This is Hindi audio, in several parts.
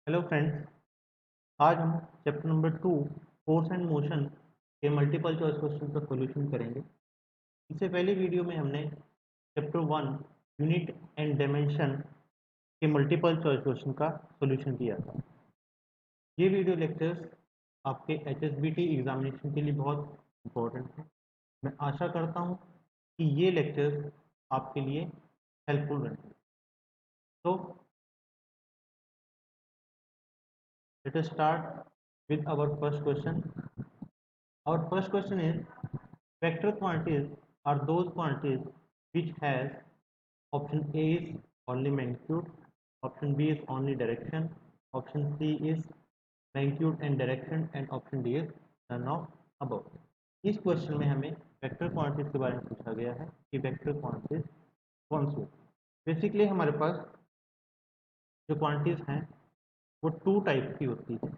Hello friends. आज हम chapter number 2 force and motion के मल्टीपल चॉइस क्वेश्चन का सॉल्यूशन करेंगे। इससे पहले वीडियो में हमने चैप्टर 1 यूनिट एंड डायमेंशन के मल्टीपल चॉइस क्वेश्चन का सॉल्यूशन किया था। ये वीडियो लेक्चर्स आपके HSBT एग्जामिनेशन के लिए बहुत इम्पोर्टेंट हैं। मैं आशा करता हूँ कि ये लेक्चर्स आपके लिए हेल्पफुल रहेंगे। तो let us start with our first question. Our first question is, vector quantities are those quantities which has option A is only magnitude, option B is only direction, option C is magnitude and direction, and option D is none of above. इस क्वेश्चन में हमें वेक्टर क्वांटिटीज के बारे में पूछा गया है कि वेक्टर क्वांटिटीज कौन सी। बेसिकली हमारे पास जो क्वांटिटीज हैं वो टू टाइप की होती है।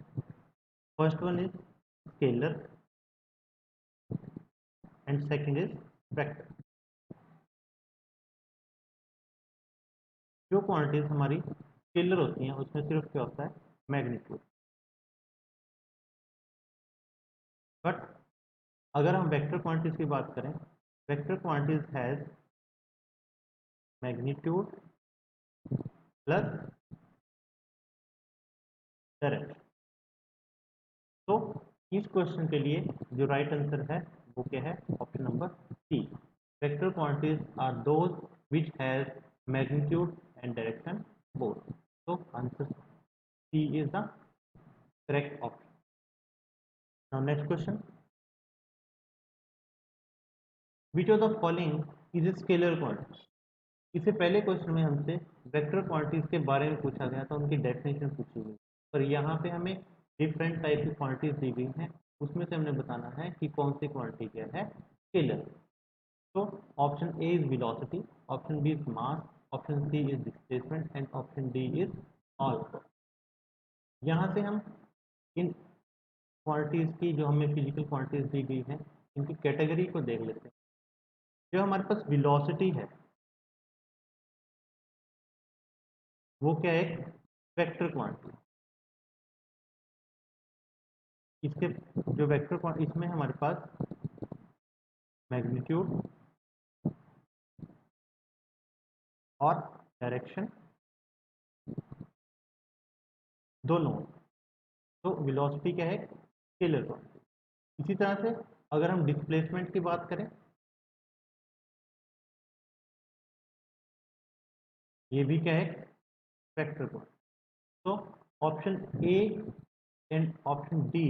First one is scalar and second is vector. जो क्वांटिटीज हमारी स्केलर होती हैं उसमें सिर्फ क्या होता है, मैग्नीट्यूड। बट अगर हम वेक्टर क्वांटिटीज की बात करें, vector quantities has magnitude plus direction. तो इस क्वेश्चन के लिए जो राइट आंसर है वो क्या है, option number C. Vector quantities are those which has magnitude and direction both. तो answer C is the correct option. Now next question, which of the following is a scalar quantity. इससे पहले क्वेश्चन में हमसे वेक्टर क्वांटिटीज के बारे में पूछा गया था, उनकी डेफिनेशन पूछी गई, पर यहाँ पे हमें डिफरेंट टाइप की क्वांटिटीज दी गई हैं, उसमें से हमने बताना है कि कौन सी क्वांटिटी क्या है, स्केलर। तो option A is velocity, option B is mass, option C is displacement and option D is all. यहाँ से हम इन क्वांटिटीज की जो हमें फिजिकल क्वांटिटीज दी गई हैं इनकी कैटेगरी को देख लेते हैं। जो हमारे पास वेलोसिटी है वो क्या है, एक वेक्टर क्वांटिटी। इसके जो वेक्टर क्वांटिटी इसमें हमारे पास मैग्नीट्यूड और डायरेक्शन दोनों। तो वेलोसिटी क्या है, स्केलर क्वांटिटी। इसी तरह से अगर हम डिस्प्लेसमेंट की बात करें, ये भी क्या है, वेक्टर क्वांटिटी। तो option A and option D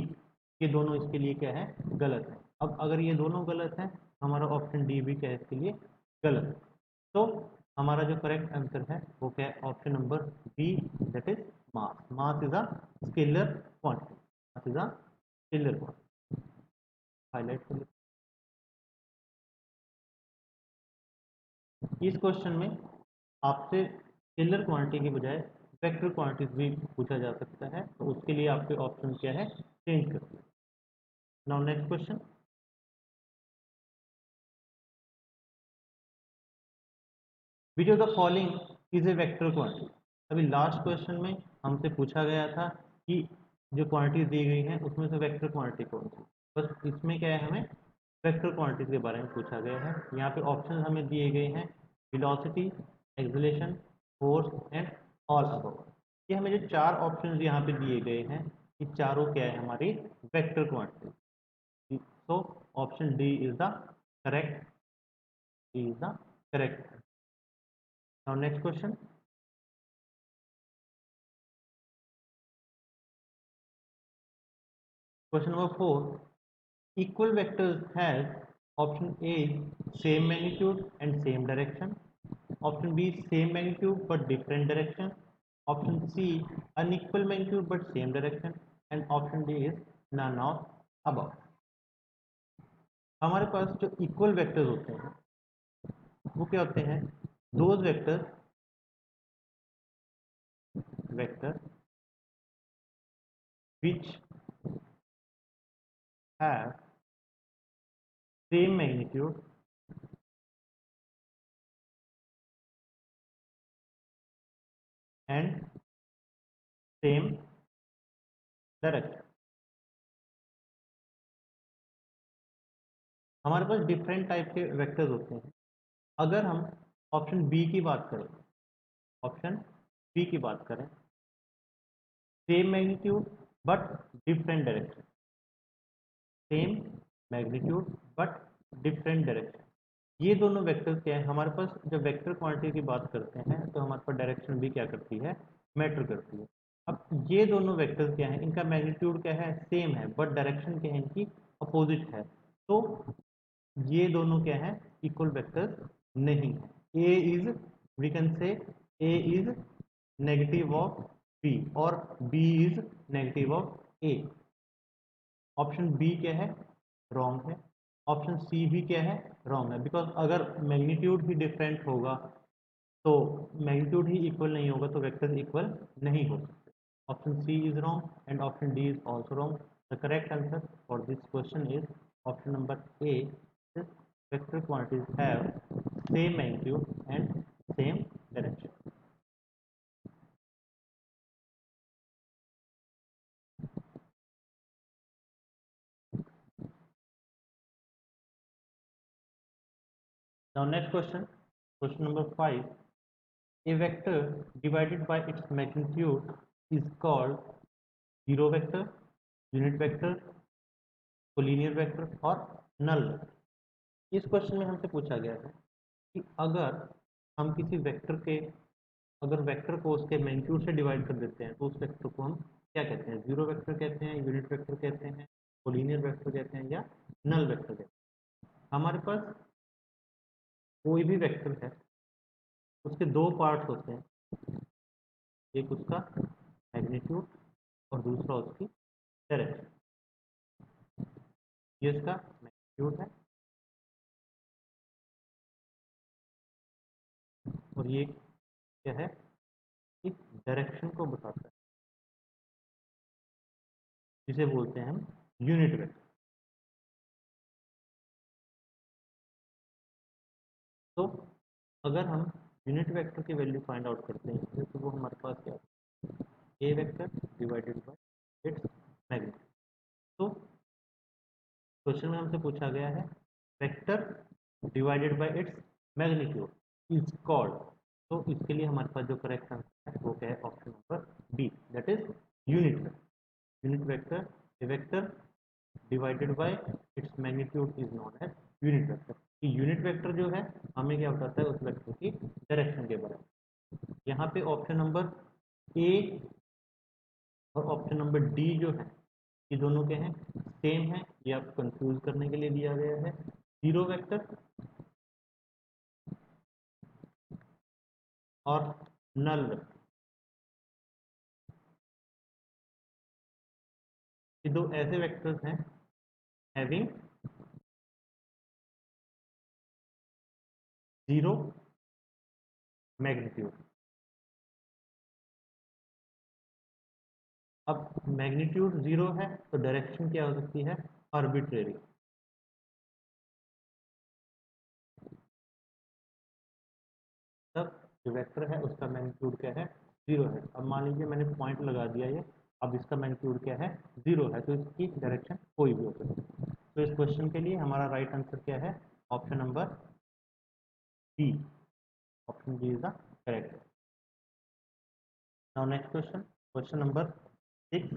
ये दोनों इसके लिए क्या है, गलत है। अब अगर ये दोनों गलत हैं, हमारा ऑप्शन डी भी क्या है इसके लिए गलत है। तो हमारा जो करेक्ट आंसर है वो क्या है, option number B, that is mass. Mass is a scalar quantity. Mass is a scalar quantity. Highlight कर इस क्वेश्चन में आपसे स्केलर क्वांटिटी के बजाय वेक्टर क्वांटिटीज भी पूछा जा सकता है, तो उसके लिए आपके ऑप्शन क्या है, चेंज कर सकते हैं। Now next question, which of the following is A vector quantity. अभी लास्ट क्वेश्चन में हमसे पूछा गया था कि जो क्वांटिटीज दी गई हैं उसमें से वेक्टर क्वांटिटी कौन सी। बस इसमें क्या है, हमें वेक्टर क्वांटिटीज के बारे में पूछा गया है। यहाँ पे ऑप्शन हमें दिए गए हैं velocity, acceleration, force and all above. ये हमें जो चार ऑप्शन यहाँ पे दिए गए हैं ये चारों क्या है, हमारी vector quantity. so option D is the correct, D is the correct. Now next question, question number 4, equal vectors has option A is same magnitude and same direction, option B is same magnitude but different direction, option C unequal magnitude but same direction, and option D is none of above. हमारे पास जो इक्वल वेक्टर्स होते हैं वो क्या होते हैं, those vector which have same magnitude and same correct. हमारे पास डिफरेंट टाइप के वेक्टर्स होते हैं। अगर हम ऑप्शन बी की बात करें, ऑप्शन बी की बात करें, same magnitude but different direction, same magnitude but different direction, ये दोनों वेक्टर्स क्या है हमारे पास। जब वेक्टर क्वांटिटी की बात करते हैं तो हमारे पास डायरेक्शन भी क्या करती है, मैटर करती है। अब ये दोनों वेक्टर्स क्या है, इनका मैग्नीट्यूड क्या है, सेम है, बट डायरेक्शन क्या है, इनकी अपोजिट है। तो ये दोनों क्या है, इक्वल वेक्टर्स नहीं है। ए is, we can say A is negative of B और B is negative of A. Option B क्या है, रॉन्ग है। ऑप्शन सी भी क्या है, रॉन्ग है। बिकॉज अगर मैग्नीट्यूड ही डिफरेंट होगा तो मैग्नीट्यूड ही इक्वल नहीं होगा तो वेक्टर इक्वल नहीं हो सकते। Option C is wrong and option D is also wrong. The correct answer for this question is option number A. Vector quantities have same magnitude and same direction. Now next question, question number 5. A vector divided by its magnitude is called zero vector, unit vector, collinear vector और null vector। इस क्वेश्चन में हमसे पूछा गया है कि अगर हम किसी वेक्टर के, अगर वेक्टर को उसके मैग्नीट्यूड से डिवाइड कर देते हैं तो उस वेक्टर को हम क्या कहते हैं, जीरो वेक्टर कहते हैं, यूनिट वेक्टर कहते हैं, कोलिनियर वेक्टर कहते हैं या नल वेक्टर कहते हैं। हमारे पास कोई भी वेक्टर है, उसके दो पार्ट्स होते हैं, एक उसका मैग्नीट्यूड और दूसरा उसकी डायरेक्शन। ये इसका मैग्नीट्यूड है और ये क्या है, इस डायरेक्शन को बताता है, जिसे बोलते हैं हम यूनिट वेक्टर। तो अगर हम यूनिट वेक्टर की वैल्यू फाइंड आउट करते हैं तो वो हमारे पास क्या है, A vector divided by its magnitude. तो क्वेश्चन में हमसे पूछा गया है vector divided by its magnitude is called. तो इसके लिए हमारे पास जो करेक्ट आंसर है वो क्या है, option number B, that is unit vector. Unit vector, a vector divided by its magnitude is known as unit vector. कि यूनिट वेक्टर जो है हमें क्या बताता है, उस वेक्टर की डायरेक्शन के बारे में। यहाँ पे ऑप्शन नंबर ए और ऑप्शन नंबर डी जो है ये दोनों क्या हैं, सेम है। ये आपको कंफ्यूज करने के लिए दिया गया है। जीरो वेक्टर और नल वेक्टर, ये दो ऐसे वेक्टर्स हैं हैविंग जीरो मैग्नीट्यूड। अब मैग्नीट्यूड जीरो है तो डायरेक्शन क्या हो सकती है, आर्बिट्रेरी। तब जो वेक्टर है उसका मैग्नीट्यूड क्या है, जीरो है। अब मान लीजिए मैंने पॉइंट लगा दिया ये, अब इसका मैग्नीट्यूड क्या है, जीरो है, तो इसकी डायरेक्शन कोई भी हो सकती है। तो इस क्वेश्चन के लिए हमारा राइट आंसर क्या है, option number B. Option B is the correct. Now next question, question number 6।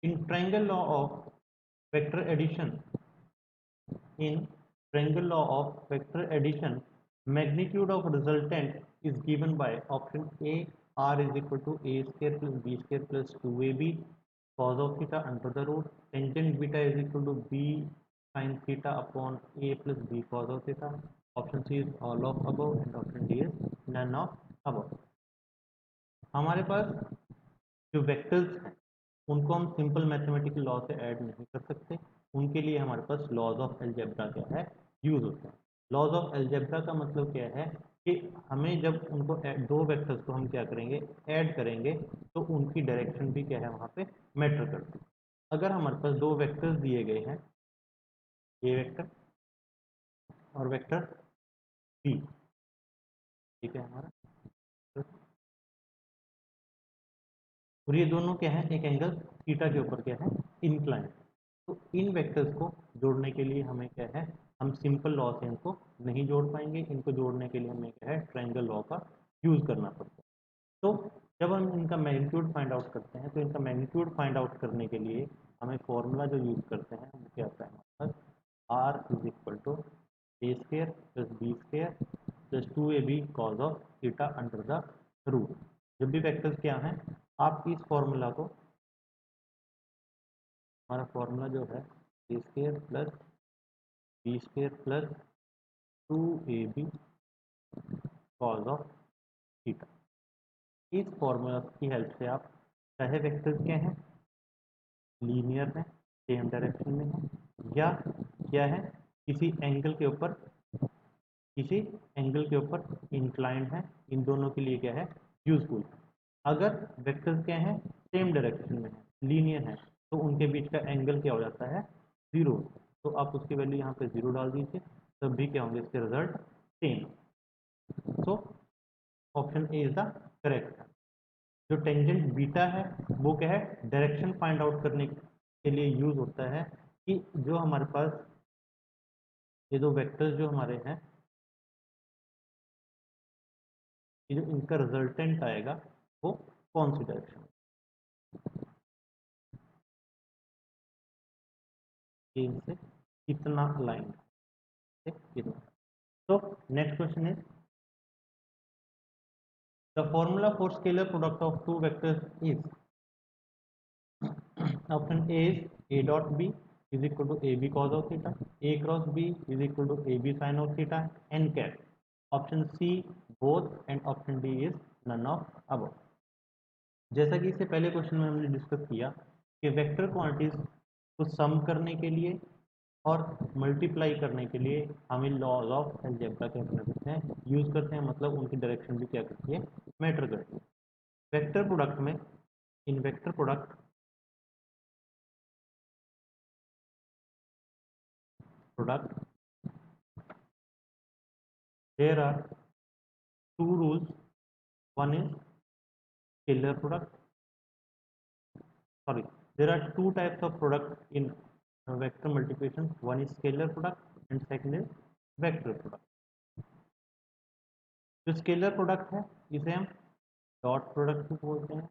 In triangle law of vector addition, in triangle law of vector addition, magnitude of resultant is given by option A, r is equal to a square plus b square plus 2ab cos of theta under the root, tangent beta is equal to b sin theta upon a plus b cos of theta. Option C is all of above and option D is none of above. हमारे पास जो वेक्टर्स हैं उनको हम सिंपल मैथमेटिकल लॉ से ऐड नहीं कर सकते। उनके लिए हमारे पास लॉज ऑफ अलजेब्रा क्या है, यूज होता है। लॉज ऑफ अलजेब्रा का मतलब क्या है कि हमें जब उनको दो वेक्टर्स को हम क्या करेंगे, ऐड करेंगे, तो उनकी डायरेक्शन भी क्या है वहाँ पे मैटर करती है। अगर हमारे पास दो वेक्टर्स दिए गए हैं, ए वेक्टर और वेक्टर बी, ठीक है हमारा, तो और ये दोनों क्या है, एक एंगल थीटा के ऊपर क्या है, इंक्लाइन। तो इन वेक्टर्स को जोड़ने के लिए हमें क्या है, हम सिंपल लॉ से इनको नहीं जोड़ पाएंगे, इनको जोड़ने के लिए हमें क्या है, ट्रायंगल लॉ का यूज़ करना पड़ता है। तो जब हम इनका मैग्नीट्यूड फाइंड आउट करते हैं, तो इनका मैग्नीट्यूड फाइंड आउट करने के लिए हमें फॉर्मूला जो यूज़ करते हैं वो क्या आता है हमारे पास, R is equal to A square plus B square plus 2ab cos of theta under the root. जब भी वेक्टर्स क्या हैं, आप इस फॉर्मूला को, हमारा फॉर्मूला जो है A square plus B square plus 2ab cos of theta, इस फॉर्मूला की हेल्प से आप चाहे वेक्टर्स क्या हैं, लीनियर है, सेम डायरेक्शन में है, या क्या है, किसी एंगल के ऊपर किसी एंगल के ऊपर इंक्लाइंड है, इन दोनों के लिए क्या है, यूजफुल। अगर वेक्टर्स क्या है, सेम डायरेक्शन में है, लीनियर है, तो उनके बीच का एंगल क्या हो जाता है, जीरो। तो आप उसकी वैल्यू यहाँ पे जीरो डाल दीजिए, तब भी क्या होंगे इसके result, same. So option A is the correct. जो टेंजेंट बीटा है वो क्या है, डायरेक्शन फाइंड आउट करने के लिए यूज होता है, कि जो हमारे पास ये दो वेक्टर्स जो हमारे हैं, ये जो इनका रिजल्टेंट आएगा वो कौन सी डायरेक्शन, ये इनसे कितना अलाइन है, कितना। तो next question is the formula for scalar product of two vectors is, option A is A dot B is equal to A B cos of theta, A cross B is equal to A B sine of theta, N cat. Option C both and option D is none of above. जैसा कि इससे पहले क्वेश्चन में हमने डिस्कस किया कि वेक्टर क्वांटिटीज को सम करने के लिए और मल्टीप्लाई करने के लिए हमें लॉज ऑफ अलजेब्रा क्या करते हैं, यूज करते हैं, मतलब उनकी डायरेक्शन भी क्या करती है, मैटर करती है। वेक्टर प्रोडक्ट में, in vector product there are two rules, one is scalar product, sorry, there are two types of product in vector multiplication, one is scalar product and second is vector product। जो स्केलर प्रोडक्ट है इसे हम डॉट प्रोडक्ट भी बोलते हैं,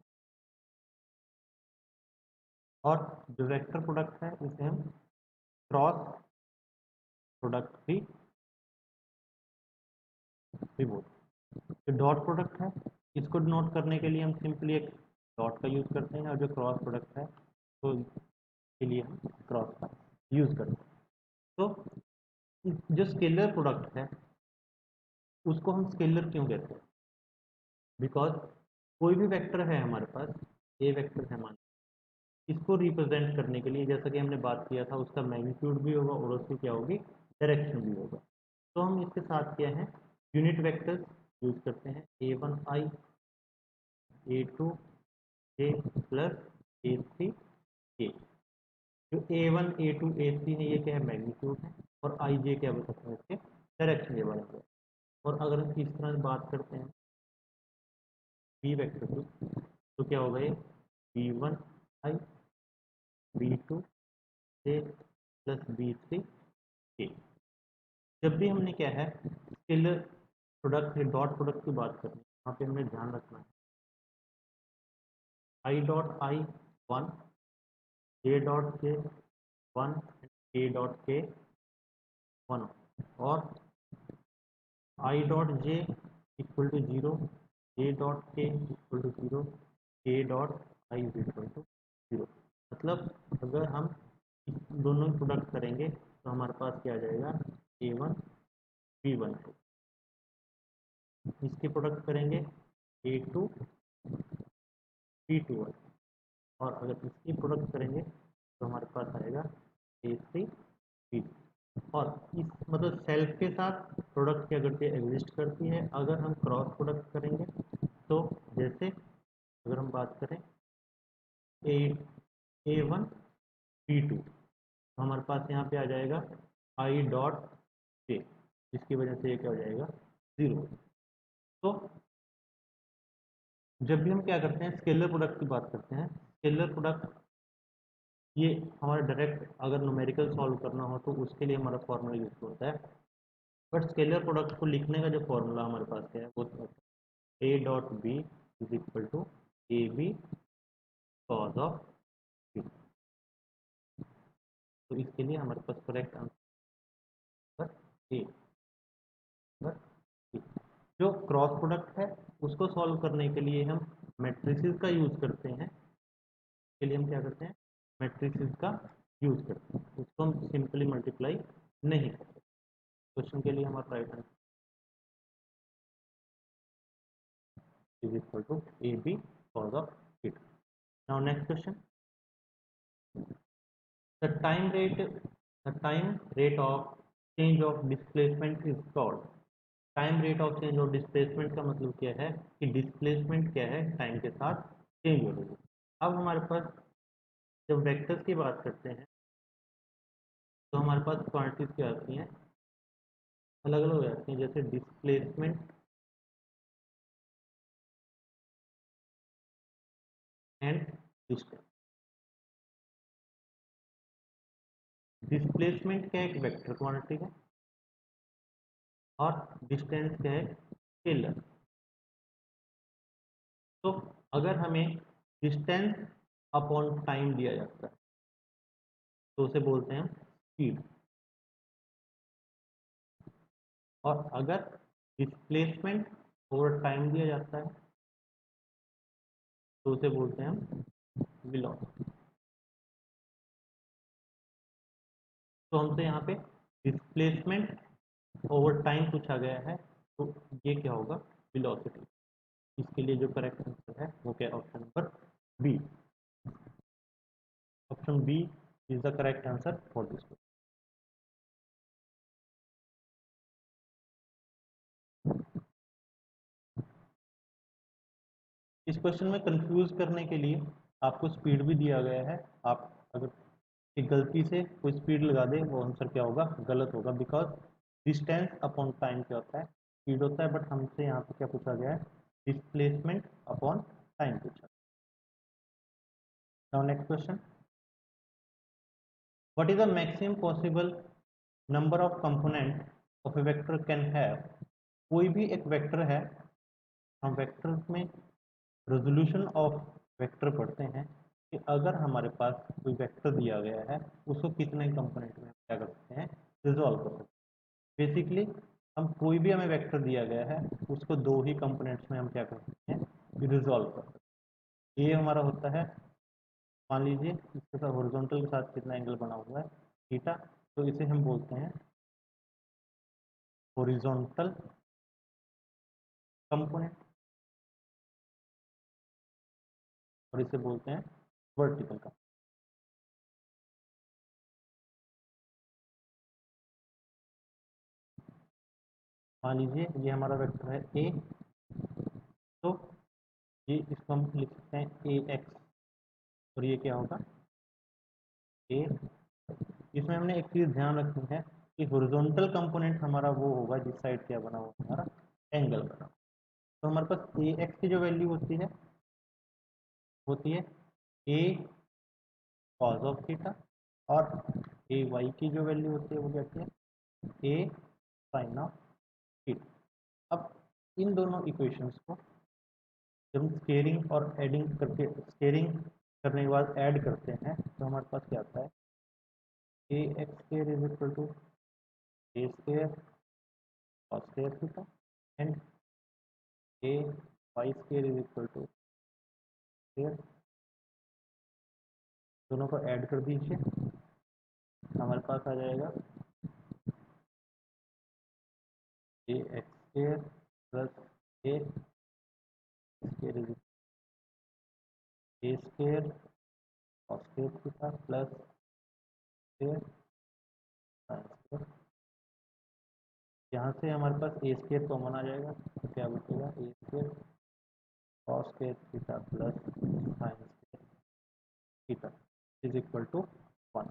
और जो वेक्टर प्रोडक्ट है इसे हम क्रॉस प्रोडक्ट भी बोलते हैं। जो डॉट प्रोडक्ट है इसको नोट करने के लिए हम सिंपली एक डॉट का यूज़ करते हैं, और जो क्रॉस प्रोडक्ट है तो के लिए हम क्रॉस का यूज़ करते हैं। तो जो स्केलर प्रोडक्ट है उसको हम स्केलर क्यों कहते हैं, बिकॉज कोई भी वेक्टर है हमारे पास, ए वेक्टर है मान, इसको रिप्रेजेंट करने के लिए जैसा कि हमने बात किया था, उसका मैग्नीट्यूड भी होगा और उसकी क्या होगी, डायरेक्शन भी होगा। तो हम इसके साथ क्या है, यूनिट वेक्टर्स यूज करते हैं, a1i a2j प्लस a3k। जो a1 a2 a3 है ये क्या है, मैग्नीट्यूड है, और आई जे क्या बोल सकते हैं, इसके डायरेक्शन के बारे में। और अगर हम इस तरह से बात करते हैं बी वेक्टर की, तो क्या होगा, ये b1i b2j प्लस b3k। जब भी हमने क्या है, स्केलर प्रोडक्ट या डॉट प्रोडक्ट की बात करनी है, वहाँ पे हमें ध्यान रखना है I dot I one, J dot K one, K dot K one, और I dot J equal to zero, J dot K equal to zero, K dot I is equal to zero. मतलब अगर हम इस दोनों प्रोडक्ट करेंगे तो हमारे पास क्या आ जाएगा, ए वन बी वन, इसके प्रोडक्ट करेंगे ए टू बी टू, और अगर इसकी प्रोडक्ट करेंगे तो हमारे पास आएगा ए थ्री बी। और इस मतलब सेल्फ के साथ प्रोडक्ट की अगर ये एग्जिस्ट करती है, अगर हम क्रॉस प्रोडक्ट करेंगे तो जैसे अगर हम बात करें ए ए वन बी टू, तो हमारे पास यहाँ पे आ जाएगा आई डॉट जे, जिसकी वजह से ये क्या हो जाएगा, ज़ीरो। तो जब भी हम क्या करते हैं स्केलर प्रोडक्ट की बात करते हैं, स्केलर प्रोडक्ट ये हमारा डायरेक्ट अगर न्यूमेरिकल सॉल्व करना हो तो उसके लिए हमारा फॉर्मूला यूज होता है। बट स्केलर प्रोडक्ट को लिखने का जो फॉर्मूला हमारे पास है वो a dot B is equal to A B cos of b. तो इसके लिए हमारे पास करेक्ट आंसर ए बी। जो क्रॉस प्रोडक्ट है उसको सॉल्व करने के लिए हम मैट्रिसेस का यूज करते हैं। के लिए हम क्या करते हैं, मैट्रिसेस का यूज करते हैं, उसको हम सिंपली मल्टीप्लाई नहीं करते। क्वेश्चन के लिए हमारा right answer is equal to A B cos of theta. Now next question, the time rate of change of displacement is called. Time rate of change of displacement का मतलब क्या है कि डिस्प्लेसमेंट क्या है टाइम के साथ चेंज हो रही है। अब हमारे पास जब वेक्टर्स की बात करते हैं तो हमारे पास क्वांटिटीज क्या आती हैं, अलग अलग हो जाती हैं, जैसे डिस्प्लेसमेंट एंड डिस्टेंस। डिस्प्लेसमेंट क्या एक वेक्टर क्वांटिटी है और डिस्टेंस क्या है स्केलर। तो अगर हमें डिस्टेंस अपॉन टाइम दिया जाता है तो उसे बोलते हैं स्पीड, और अगर डिस्प्लेसमेंट ओवर टाइम दिया जाता है तो उसे बोलते हैं हम वेलोसिटी। तो हमसे यहाँ पे डिस्प्लेसमेंट ओवर टाइम पूछा गया है तो ये क्या होगा, वेलोसिटी। इसके लिए जो करेक्ट आंसर है वो क्या, option number B. Option B is the correct answer for this. इस क्वेश्चन में कंफ्यूज करने के लिए आपको स्पीड भी दिया गया है। आप अगर एक गलती से कोई स्पीड लगा दे वो आंसर क्या होगा, गलत होगा, बिकॉज डिस्टेंस अपॉन टाइम क्या होता है, स्पीड होता है। बट हमसे यहाँ पे क्या पूछा गया है, डिस्प्लेसमेंट अपॉन टाइम पूछा। Now next question, what is the maximum possible number of component of A vector can have. कोई भी एक वेक्टर है, हम वेक्टर में रेजोल्यूशन ऑफ वेक्टर पढ़ते हैं कि अगर हमारे पास कोई वेक्टर दिया गया है उसको कितने कंपोनेंट में क्या कर सकते हैं, रिजॉल्व कर सकते हैं। बेसिकली हम कोई भी हमें वेक्टर दिया गया है उसको दो ही कंपोनेंट्स में हम क्या कर सकते हैं, रिजॉल्व कर सकते हैं। ये हमारा होता है, मान लीजिए इसके साथ हॉरिजॉन्टल के साथ कितना एंगल बना हुआ है, थीटा, तो इसे हम बोलते हैं हॉरिजॉन्टल कंपोनेंट और इसे बोलते हैं वर्टिकल कंपोनेंट। मान लीजिए ये हमारा वेक्टर है ए, तो ये इसको हम लिख सकते हैं ए एक्स, और ये क्या होगा ए। इसमें हमने एक चीज़ ध्यान रखनी है कि हॉरिजॉन्टल कंपोनेंट हमारा वो होगा जिस साइड क्या बना हुआ हमारा एंगल बना। तो हमारे पास ए एक्स की जो वैल्यू होती है ए कॉज ऑफ थीटा, और ए वाई की जो वैल्यू होती है वो क्या होती है ए साइन ऑफ थीटा। अब इन दोनों इक्वेशंस को जब हम स्केयरिंग और एडिंग करके, स्केयरिंग करने के बाद ऐड करते हैं तो हमारे पास क्या आता है, A X square is equal to A square cos square theta and a y square is equal to square। दोनों को ऐड कर दीजिए, हमारे पास आ जाएगा A X square plus A square is A square cos square theta plus square sin square। यहाँ से हमारे पास ए स्केयर कॉमन आ जाएगा तो क्या बचेगा, A square cos square theta plus sin square theta is equal to 1।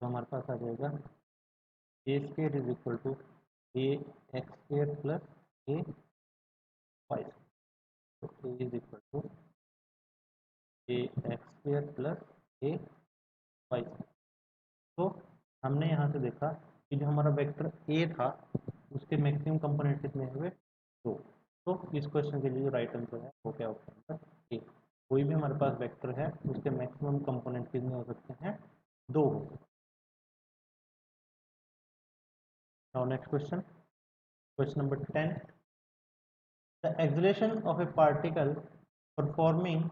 तो हमारे पास आ जाएगा A square is equal to A X square plus A Y. तो A is equal to A X square plus A Y. तो हमने यहाँ से देखा कि जो हमारा वेक्टर ए था उसके मैक्सिमम कंपोनेंट कितने हुए, दो। तो इस क्वेश्चन के लिए जो राइट आंसर है वो क्या ऑप्शन नंबर ए। कोई भी हमारे पास वेक्टर है उसके मैक्सिमम कंपोनेंट कितने हो सकते हैं, दो हो सकते हैं। Now next question, question number 10। The acceleration of A particle performing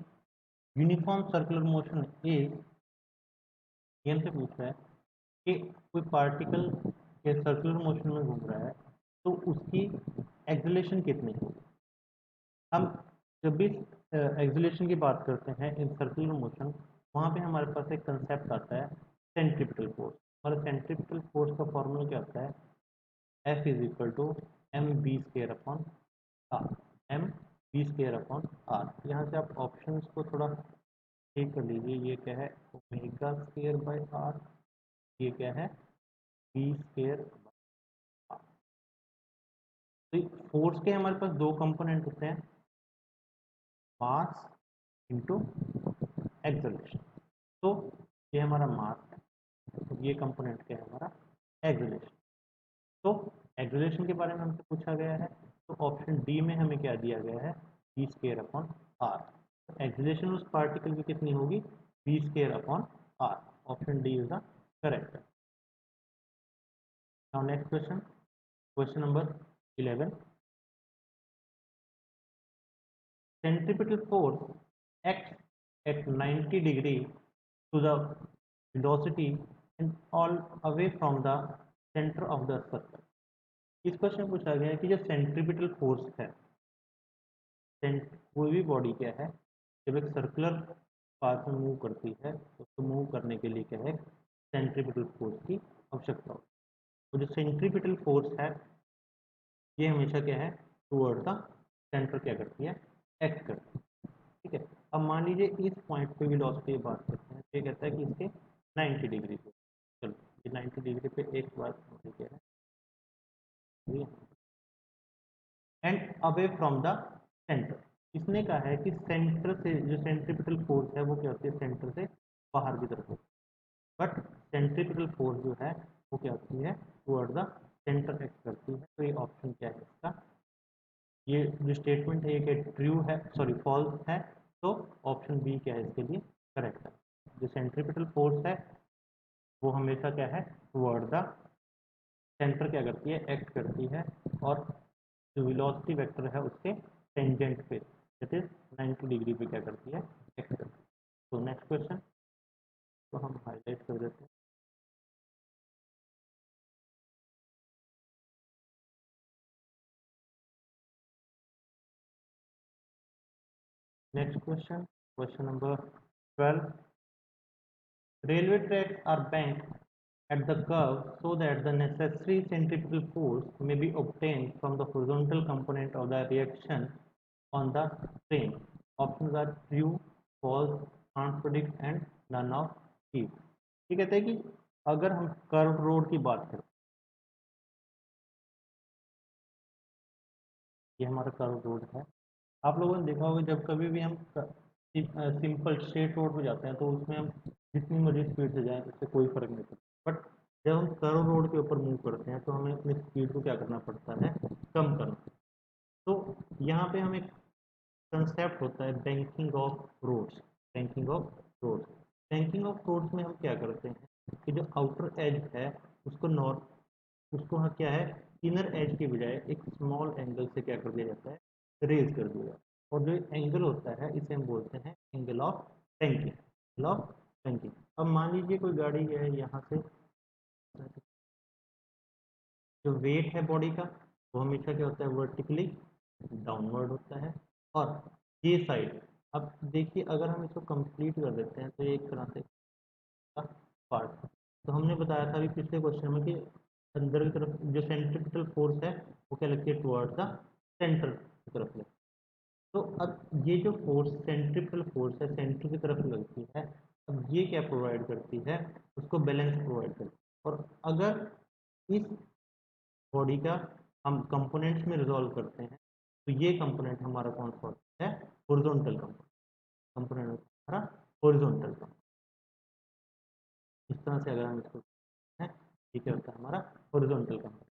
uniform circular motion is, से पूछ रहा है कि कोई पार्टिकल के सर्कुलर मोशन में घूम रहा है तो उसकी एक्सेलरेशन कितनी होगी। हम जब भी एक्सेलरेशन की बात करते हैं इन सर्कुलर मोशन, वहाँ पे हमारे पास एक कंसेप्ट आता है सेंट्रीपिटल फोर्स। हमारा सेंट्रीपिटल फोर्स का फॉर्मूला क्या होता है, F is equal to m v square upon r. M v square upon r. यहाँ से आप ऑप्शंस को थोड़ा ठीक कर लीजिए। ये क्या है, ओमेगा स्केयर बाय आर। ये क्या है, बी स्केयर बाय आर। तो फोर्स के हमारे पास दो कंपोनेंट होते हैं, मास इंटू एक्सेलरेशन। तो ये हमारा मास है, तो ये कंपोनेंट क्या है हमारा, एक्सेलरेशन। तो एक्सेलरेशन के बारे में हमसे पूछा गया है, तो ऑप्शन डी में हमें क्या दिया गया है, बी स्केयर अपॉन आर। तो एक्सेलरेशन उस पार्टिकल की कितनी होगी, v square upon r. Option D is the correct. Now next question, question number 11। Centripetal force acts at 90 degree to the velocity and all away from the center of the circle। इस क्वेश्चन में पूछा गया है कि जो सेंट्रीपिटल फोर्स है, कोई भी बॉडी क्या है जब एक सर्कुलर पाथ में मूव करती है तो उसको मूव करने के लिए क्या है, सेंट्रीपिटल फोर्स की आवश्यकता होती है। तो जो सेंट्रीपिटल फोर्स है ये हमेशा क्या है, टूवर्ड द सेंटर क्या करती है, एक्ट करती है। ठीक है, अब मान लीजिए इस पॉइंट पे वेलोसिटी की बात करते हैं, तो ये कहता है कि इसके 90 डिग्री पे, चलो ये 90 डिग्री पे एक बात क्या है, and away from the centre. इसने कहा है कि सेंटर से जो सेंट्रीपिटल फोर्स है वो क्या होती है, सेंटर से बाहर की तरफ होती है। बट सेंट्रीपिटल फोर्स जो है वो क्या होती है, टुवर्ड द सेंटर एक्ट करती है। तो ये ऑप्शन क्या है इसका, ये जो स्टेटमेंट है ये ट्रू है, सॉरी फॉल्स है। तो ऑप्शन बी क्या है इसके लिए करेक्ट है। जो सेंट्रीपिटल फोर्स है वो हमेशा क्या है, टुवर्ड द सेंटर क्या करती है, एक्ट करती है। और जो वेलोसिटी वेक्टर है उसके टेंजेंट पे दैट इज 90 डिग्री पे क्या करती है, एक्ट करती है। तो नेक्स्ट क्वेश्चन तो हम हाईलाइट कर देते हैं। Next question, question number 12। Railway tracks are banked at the curve so that the necessary centripetal force may be obtained from the horizontal component of the reaction on the train। Options are true, false, can't predict and none of these। ये कहते हैं कि अगर हम कर्व रोड की बात करें, ये हमारा कर्व रोड है। आप लोगों ने देखा होगा जब कभी भी हम सिंपल स्ट्रेट रोड पे जाते हैं तो उसमें हम जितनी मर्जी स्पीड से जाएं उससे कोई फर्क नहीं पड़ता। बट जब हम कर्व रोड के ऊपर मूव करते हैं तो हमें अपनी स्पीड को क्या करना पड़ता है, कम करना। तो यहाँ पे हम एक कंसेप्ट होता है banking of roads. Banking of roads, banking of roads में हम क्या करते हैं कि जो आउटर एज है उसको उसको हाँ क्या है, इनर एज के बजाय एक स्मॉल एंगल से क्या कर दिया जाता है, रेज कर दिया जाता है। और जो एंगल होता है इसे हम बोलते हैं angle of banking, angle of banking. अब मान लीजिए कोई गाड़ी है यहाँ से, जो वेट है बॉडी का वो हमेशा क्या होता है, वर्टिकली डाउनवर्ड होता है। और ये साइड, अब देखिए अगर हम इसको कंप्लीट कर देते हैं तो ये एक तरह से पार्ट। तो हमने बताया था अभी पिछले क्वेश्चन में कि अंदर की तरफ जो सेंट्रीपिटल फोर्स है वो क्या लगती है, टुवर्ड द सेंटर की तरफ लगती है। तो अब ये जो फोर्स सेंट्रीपिटल फोर्स है सेंटर की तरफ लगती है, अब ये क्या प्रोवाइड करती है, उसको बैलेंस प्रोवाइड करती है। और अगर इस बॉडी का हम कंपोनेंट्स में रिजॉल्व करते हैं तो ये कंपोनेंट हमारा कौन सा होता है, हॉरिजॉन्टल कंपोनेंट हमारा हॉरिजॉन्टल कंपोनेंट। इस तरह से अगर हम इसको हैं, ये क्या होता है हमारा हॉरिजॉन्टल कंपोनेंट।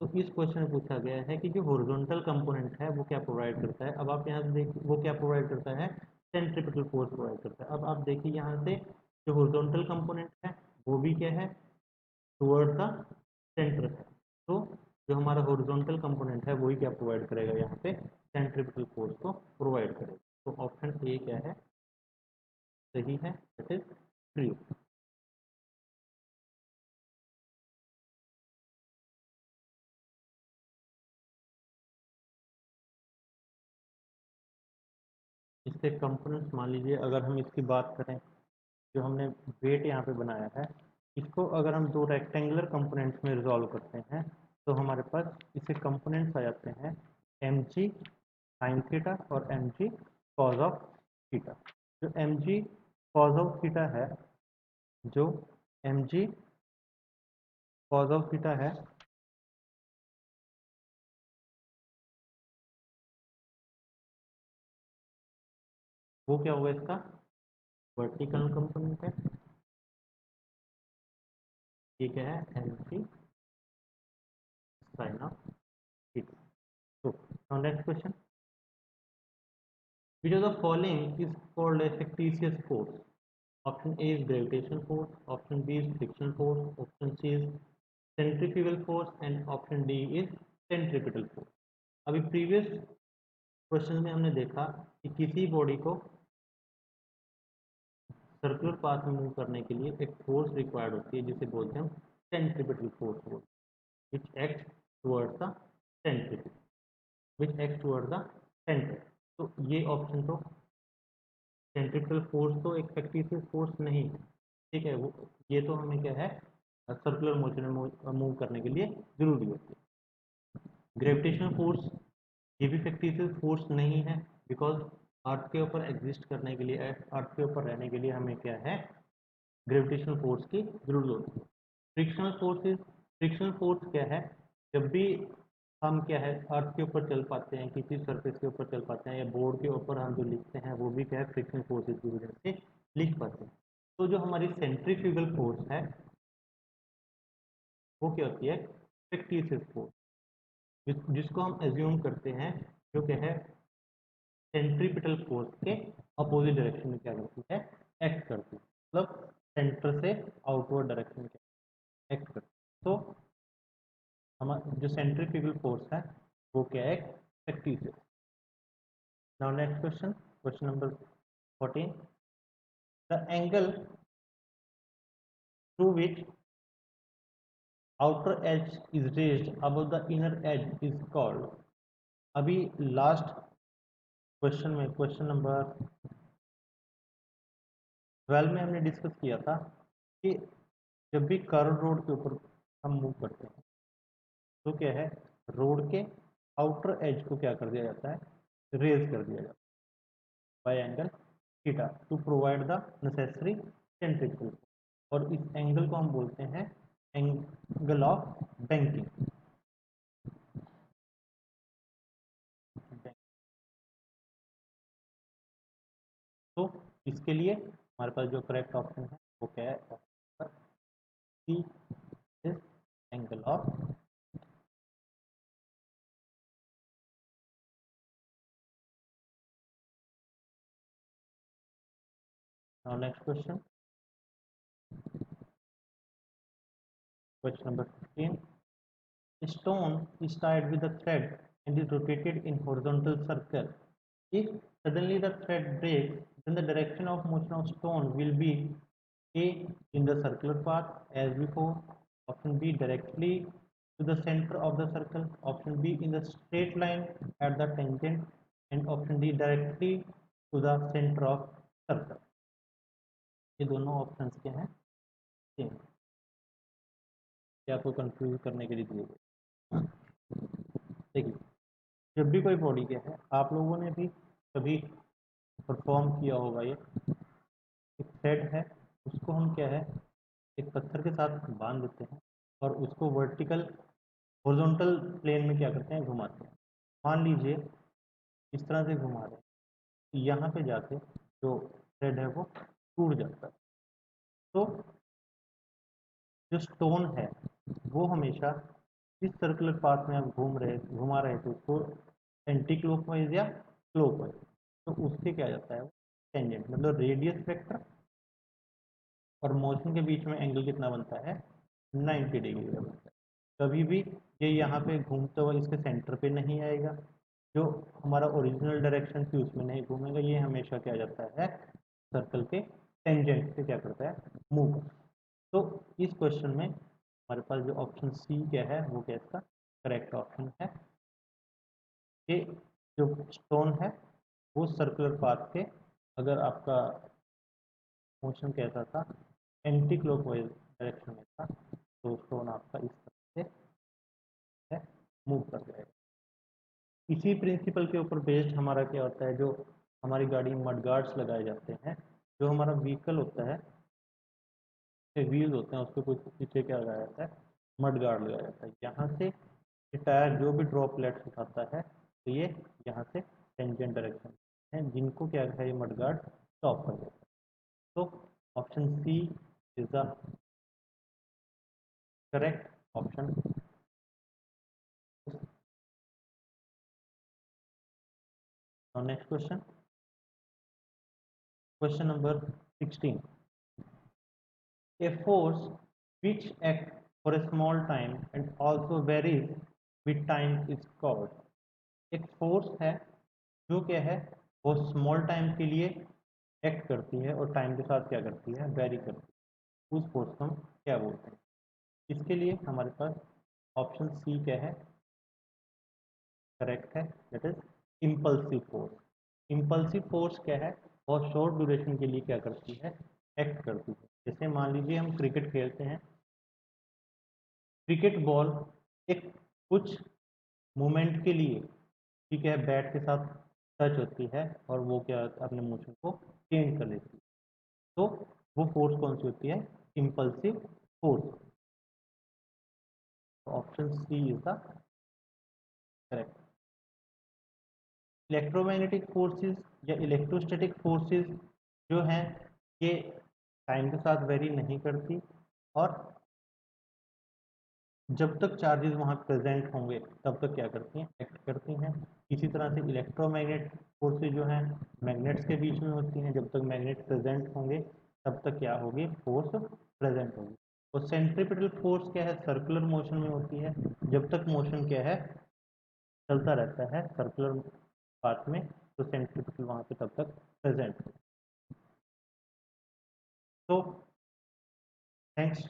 तो इस क्वेश्चन में पूछा गया है कि जो हॉरिजॉन्टल कंपोनेंट है वो क्या प्रोवाइड करता है। अब आप यहाँ से देखिए वो क्या प्रोवाइड करता है, सेंट्रीपिटल फोर्स प्रोवाइड करता है। अब आप देखिए यहाँ से जो हॉरिजॉन्टल कंपोनेंट है वो भी क्या है, टुवर्ड द सेंटर है। तो जो हमारा हॉरिजॉन्टल कंपोनेंट है वही क्या प्रोवाइड करेगा, यहाँ पे सेंट्रीपिटल फोर्स को प्रोवाइड करेगा। तो ऑप्शन ए क्या है, सही है, दैट इज ट्रू। इसके कंपोनेंट्स मान लीजिए अगर हम इसकी बात करें, जो हमने वेट यहाँ पे बनाया है, इसको अगर हम दो रेक्टेंगुलर कंपोनेंट्स में रिजॉल्व करते हैं तो हमारे पास इसके कंपोनेंट्स आ जाते हैं एम जी साइन थीटा और M G cos of theta. जो M G cos of theta है, जो M G cos of theta है, वो क्या होगा, इसका वर्टिकल कंपोनेंट है। ये क्या है, M G sine of theta. तो next question, which of the following is called a fictitious force? Option A is gravitational force, option B is frictional force, option C is centrifugal force and option D is centripetal force। अभी प्रीवियस क्वेश्चन में हमने देखा कि किसी बॉडी को सर्कुलर पाथ में मूव करने के लिए एक फोर्स रिक्वायर्ड होती है जिसे बोलते हैं centripetal force, which act towards the centre, which act towards the centre. तो ये ऑप्शन तो सेंट्रिपिटल फोर्स तो एक फैक्टिशियस फोर्स नहीं है, ठीक है। वो ये तो हमें क्या है, सर्कुलर मोशन में मूव करने के लिए जरूरी होती है। ग्रेविटेशनल फोर्स ये भी फैक्टिशियस फोर्स नहीं है, बिकॉज अर्थ के ऊपर एग्जिस्ट करने के लिए, अर्थ के ऊपर रहने के लिए हमें क्या है, ग्रेविटेशनल फोर्स की जरूरत होती है। फ्रिक्शनल फोर्सेस, फ्रिक्शनल फोर्स क्या है, जब भी हम क्या है अर्थ के ऊपर चल पाते हैं, किसी सरफेस के ऊपर चल पाते हैं या बोर्ड के ऊपर हम जो लिखते हैं वो भी क्या है, फ्रिक्शनल फोर्सेस की वजह से लिख पाते हैं। तो जो हमारी सेंट्रीफ्यूगल फोर्स है वो क्या होती है, fictitious फोर्स, जिसको हम एज्यूम करते हैं, जो क्या है सेंट्रीपिटल फोर्स के अपोजिट डायरेक्शन में क्या करती है, एक्ट करती है। मतलब सेंटर से आउटवर्ड डायरेक्शन में एक्ट करती है। तो हमारा जो सेंट्रीफ्यूगल फोर्स है वो क्या है, fictitious। Now next question, question number 14, the angle through which outer edge is raised above the inner edge is called। अभी लास्ट क्वेश्चन में, क्वेश्चन नंबर 12 में हमने डिस्कस किया था कि जब भी कर्व रोड के ऊपर हम मूव करते हैं तो क्या है, रोड के आउटर एज को क्या कर दिया जाता है, रेज कर दिया जाता है bye angle theta two provide the necessary centrifugal. और इस एंगल को हम बोलते हैं एंगल ऑफ बैंकिंग। तो इसके लिए हमारे पास जो करेक्ट ऑप्शन है वो क्या है, C is angle of. Now next question, question number 15, stone is tied with a thread and is rotated in horizontal circle. If suddenly the thread breaks, then the direction of motion of stone will be A in the circular path as before, option B directly to the center of the circle, option B in the straight line at the tangent, and option D directly to the center of circle। ये दोनों ऑप्शंस क्या हैं, सेम, ये आपको कंफ्यूज करने के लिए दिए गए। देखिए, जब भी कोई बॉडी क्या है, आप लोगों ने भी कभी परफॉर्म किया होगा ये, एक थ्रेड है, उसको हम क्या है एक पत्थर के साथ बांध देते हैं और उसको वर्टिकल हॉरिजॉन्टल प्लेन में क्या करते हैं घुमाते हैं। मान लीजिए इस तरह से घुमा रहे हैं, यहाँ पे जाके जो थ्रेड है वो टूट जाता है। तो जो स्टोन है वो हमेशा इस सर्कुलर पाथ में आप घुमा रहे थे उसको एंटी क्लॉकवाइज या क्लॉकवाइज, तो उससे क्या जाता है वो टेंजेंट, मतलब रेडियस वेक्टर और मोशन के बीच में एंगल कितना बनता है 90 डिग्री का बनता है। कभी भी ये यहाँ पे घूमते हुए इसके सेंटर पे नहीं आएगा, जो हमारा ओरिजिनल डायरेक्शन थी उसमें नहीं घूमेगा, ये हमेशा क्या जाता है सर्कल के टेंजेंट से क्या करता है मूव। तो इस क्वेश्चन में हमारे पास जो ऑप्शन सी क्या है वो क्या इसका करेक्ट ऑप्शन है कि जो स्टोन है वो सर्कुलर पाथ के, अगर आपका मोशन कैसा था एंटी क्लॉकवाइज डायरेक्शन में था, तो स्टोन आपका इस तरह से मूव कर जाएगा। इसी प्रिंसिपल के ऊपर बेस्ड हमारा क्या होता है, जो हमारी गाड़ी में मड गार्ड्स लगाए जाते हैं, जो हमारा व्हीकल होता है व्हील्स होते हैं उसके कुछ पीछे क्या लगाया जाता है मड गार्ड लगाया जाता है। यहाँ से ये टायर जो भी ड्रॉपलेट्स उठाता है तो ये यहाँ से टेंजेंट डायरेक्शन है, जिनको क्या है ये मड गार्ड स्टॉप कर देता है। तो option C is the correct option. Now next question, question number 16. A force which acts for a small time and also varies with time is called. एक फोर्स है जो क्या है वो स्मॉल टाइम के लिए एक्ट करती है और टाइम के साथ क्या करती है वेरी करती है, उस फोर्स को हम क्या बोलते हैं। इसके लिए हमारे पास ऑप्शन सी क्या है करेक्ट है, that is impulsive force. Impulsive force क्या है और शॉर्ट ड्यूरेशन के लिए क्या करती है एक्ट करती है। जैसे मान लीजिए हम क्रिकेट खेलते हैं, क्रिकेट बॉल एक कुछ मोमेंट के लिए ठीक है बैट के साथ टच होती है और वो क्या अपने मोशन को चेंज कर लेती है, तो वो फोर्स कौन सी होती है impulsive force. Option C is the correct. Electromagnetic forces या इलेक्ट्रोस्टैटिक फोर्सेस जो हैं ये टाइम के साथ वेरी नहीं करती और जब तक चार्जेस वहाँ प्रेजेंट होंगे तब तक क्या करती हैं एक्ट करती हैं। इसी तरह से इलेक्ट्रोमैग्नेट फोर्सेज जो हैं मैग्नेट्स के बीच में होती हैं, जब तक मैग्नेट प्रेजेंट होंगे तब तक क्या होगी फोर्स प्रेजेंट होगी। और सेंट्रीपिटल फोर्स क्या है सर्कुलर मोशन में होती है, जब तक मोशन क्या है चलता रहता है सर्कुलर पाथ में, तो सेंट्रीपिटल वहाँ पे तब तक प्रेजेंट। तो थैंक्स